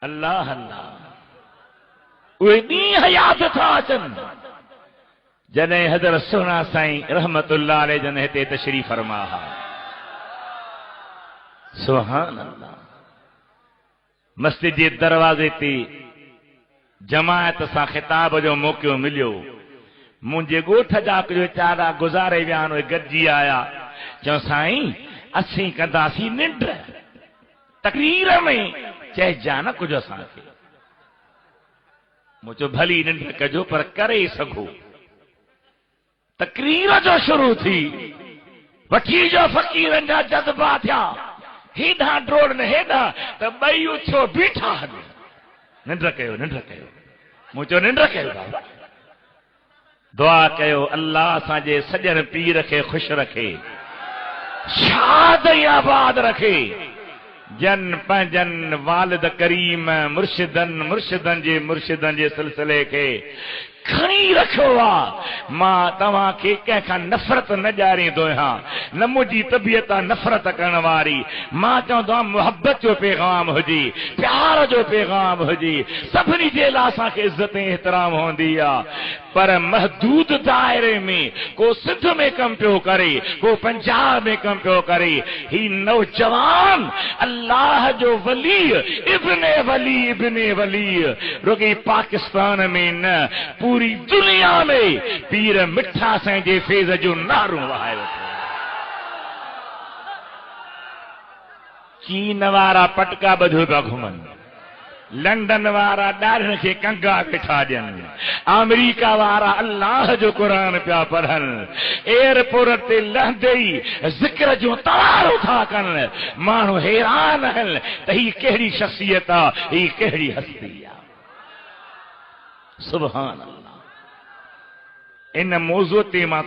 अल्लाह अल्लाह उहे ॾींहं हयात था अचनि जॾहिं हज़रत सोना साईं रहमतुल्लाह अलैह जन हिते तशरीफ़ फरमा हा। सुभान अल्लाह। मस्जिद जे दरवाज़े ते जमायत सां ख़िताब जो मौक़ो मिलियो। मुंहिंजे ॻोठ जा कुझु वीचारा गुज़ारे विया आहिनि, गॾिजी आया, चयो साईं असीं कंदासीं निंड, तकरीर में चइजा न कुझु असांखे। मूं चयो भली निंड कजो पर करे सघो। तकरीर जो शुरू थी, वठी जो फ़क़ीरनि जा जज़्बा थिया, हेॾां ड्रोड़ हेॾां त ॿई उछो बीठा हल। निंड कयो निंड कयो। मूं चयो निंड कयो बाबा। दुआ कयो अल्लाह असांजे सॼण पीर खे ख़ुशि रखे, शाद ऐं आबाद रखे, जन पंहिंजन वालिद करीम मुर्शिदन जे सिलसिले खे खणी रखियो आहे। मां तव्हांखे कंहिंखां नफ़रत न ॼाणींदो आहियां, न मुंहिंजी तबियत आहे नफ़रत करण वारी। मां चवंदो आहियां मुहबत जो पैगाम हुजे, प्यार जो पैगाम हुजे, सभिनी जे लाइ असांखे इज़त ऐं एतिराम हूंदी आहे। पर महदूद दायरे में को सिंध में कम पियो करे, को पंजाब में कम पियो करे। ही नौजवान अल्लाह जो वली इब्ने वली रुॻी पाकिस्तान में न पूरी दुनिया में पीर मिठा साईं जे फैज़ जो नारो वहाए वेठो। चीन वारा पटका ॿधो पिया घुमनि, लंडन वारा ॾाढनि खे कंगा वेठा ॾियनि, अमेरिका वारा अल्लाह जो क़ुरान पिया पढ़नि, एयरपोर्ट ते लहंदे ई ज़िक्र जो तवारो था कनि। माण्हू हैरान आहिनि त ही कहिड़ी शख़्सियत आहे, ही कहिड़ी हस्ती आहे। सुभान अल्लाह। इन मौज़ूअ ते मां